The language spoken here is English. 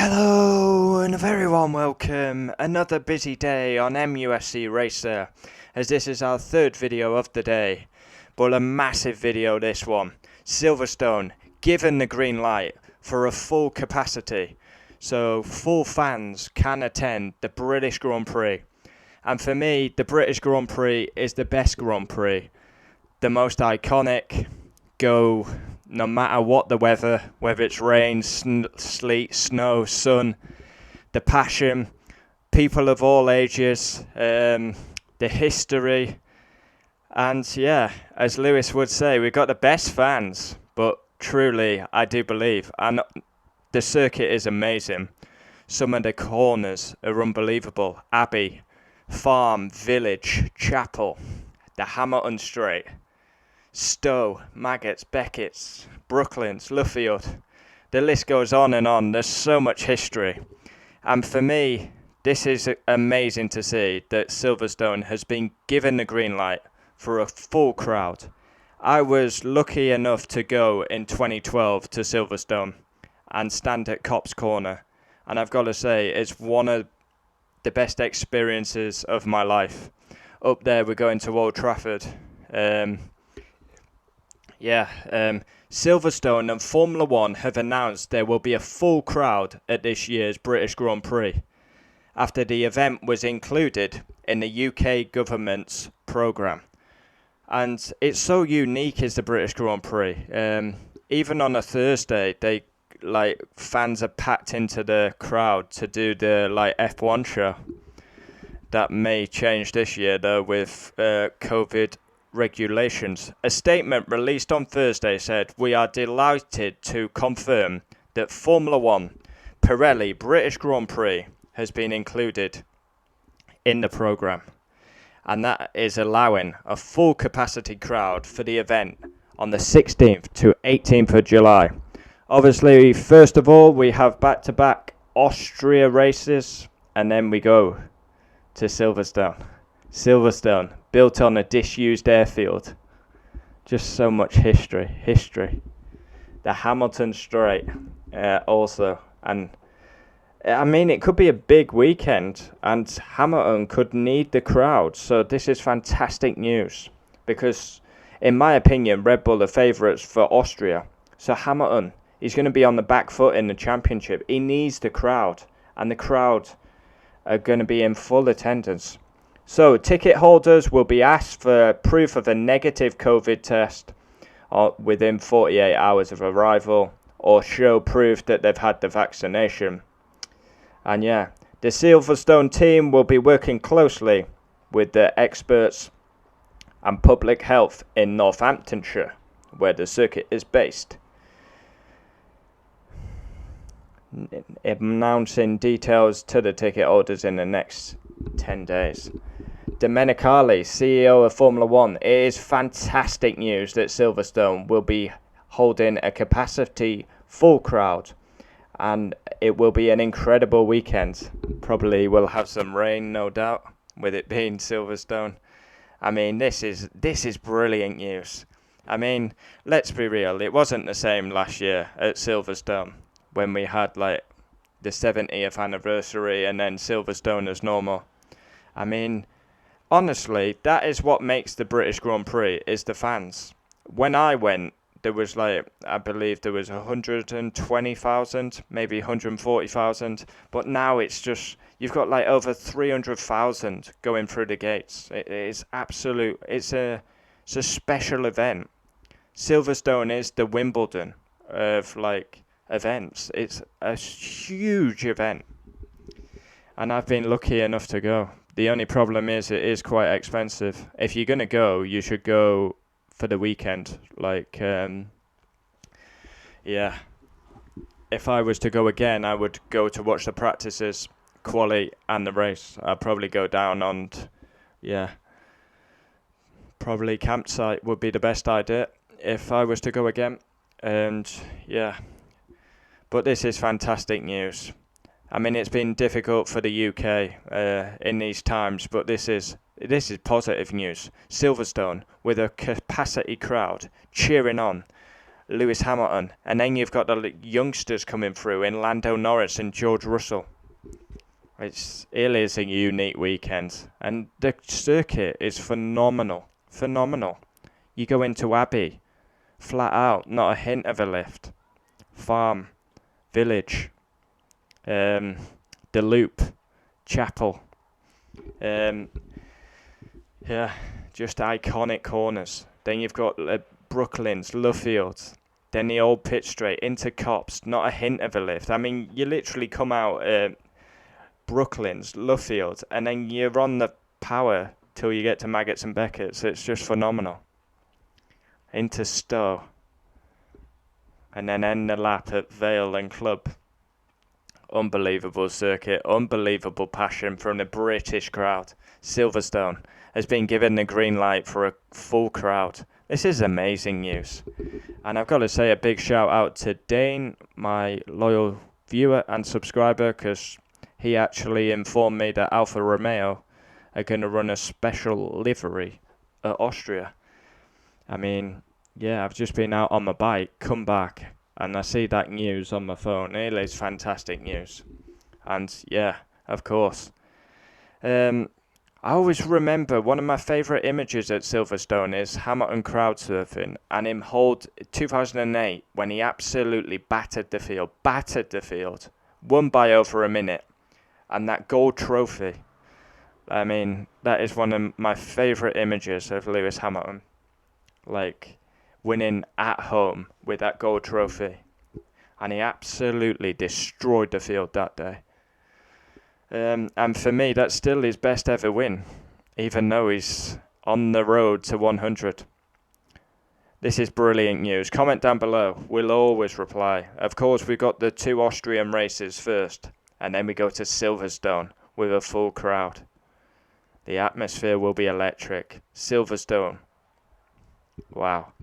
Hello and a very warm welcome. Another busy day on MUSC Racer, as this is our third video of the day, but a massive video this one. Silverstone given the green light for a full capacity, so full fans can attend the British Grand Prix. And for me, the British Grand Prix is the best Grand Prix, the most iconic. Go no matter what the weather, whether it's rain, sleet, snow, sun, the passion, people of all ages, the history, and yeah, as Lewis would say, we've got the best fans. But truly, I do believe, and the circuit is amazing. Some of the corners are unbelievable. Abbey, Farm, Village, Chapel, the Hamilton Straight, Stowe, Maggots, Beckett's, Brooklands, Luffield. The list goes on and on. There's so much history. And for me, this is amazing to see that Silverstone has been given the green light for a full crowd. I was lucky enough to go in 2012 to Silverstone and stand at Copse Corner. And I've got to say, it's one of the best experiences of my life. Up there, we're going to Old Trafford. Silverstone and Formula One have announced there will be a full crowd at this year's British Grand Prix, after the event was included in the UK government's programme. And it's so unique as the British Grand Prix. Even on a Thursday, fans are packed into the crowd to do the F1 show. That may change this year though with COVID regulations. A statement released on Thursday said, "We are delighted to confirm that Formula One Pirelli British Grand Prix has been included in the programme, and that is allowing a full capacity crowd for the event on the 16th to 18th of July. Obviously, first of all, we have back-to-back Austria races, and then we go to Silverstone. Silverstone, built on a disused airfield. Just so much history. The Hamilton Straight also. And I mean, it could be a big weekend, and Hamilton could need the crowd. So this is fantastic news, because in my opinion, Red Bull are favourites for Austria. So Hamilton, he's going to be on the back foot in the championship. He needs the crowd, and the crowd are going to be in full attendance. So ticket holders will be asked for proof of a negative COVID test within 48 hours of arrival, or show proof that they've had the vaccination. And yeah, the Silverstone team will be working closely with the experts and public health in Northamptonshire, where the circuit is based, announcing details to the ticket holders in the next 10 days. Domenicali, CEO of Formula One, it is fantastic news that Silverstone will be holding a capacity full crowd, and it will be an incredible weekend. Probably will have some rain, no doubt, with it being Silverstone. I mean, this is brilliant news. I mean, let's be real, it wasn't the same last year at Silverstone when we had the 70th anniversary and then Silverstone as normal. I mean, honestly, that is what makes the British Grand Prix, is the fans. When I went, there was I believe there was 120,000, maybe 140,000. But now it's just, you've got over 300,000 going through the gates. It is absolute, it's a special event. Silverstone is the Wimbledon of events. It's a huge event. And I've been lucky enough to go. The only problem is it is quite expensive. If you're going to go, you should go for the weekend. If I was to go again, I would go to watch the practices, quali, and the race. I'd probably go down on, probably campsite would be the best idea if I was to go again. And but this is fantastic news. I mean, it's been difficult for the UK in these times, but this is positive news. Silverstone with a capacity crowd cheering on Lewis Hamilton, and then you've got the youngsters coming through in Lando Norris and George Russell. It is a unique weekend, and the circuit is phenomenal. You go into Abbey, flat out, not a hint of a lift. Farm, village, the Loop, Chapel. Just iconic corners. Then you've got Brooklands, Luffield, then the old pit straight into Copse, not a hint of a lift. I mean, you literally come out Brooklands, Luffield, and then you're on the power till you get to Maggots and Beckett's. It's just phenomenal. Into Stowe, and then end the lap at Vale and Club. Unbelievable circuit, unbelievable passion from the British crowd. Silverstone has been given the green light for a full crowd. This is amazing news. And I've got to say a big shout out to Dane, my loyal viewer and subscriber, because he actually informed me that Alfa Romeo are going to run a special livery at Austria. I mean, yeah, I've just been out on my bike, come back, and I see that news on my phone. It is fantastic news. And yeah, of course. I always remember one of my favourite images at Silverstone is Hamilton crowd surfing and him hold 2008 when he absolutely battered the field, won by over a minute, and that gold trophy. I mean, that is one of my favourite images of Lewis Hamilton, like winning at home with that gold trophy, and he absolutely destroyed the field that day. And for me, that's still his best ever win, even though he's on the road to 100. This is brilliant news. Comment down below. We'll always reply. Of course, we've got the 2 Austrian races first, and then we go to Silverstone with a full crowd. The atmosphere will be electric. Silverstone. Wow.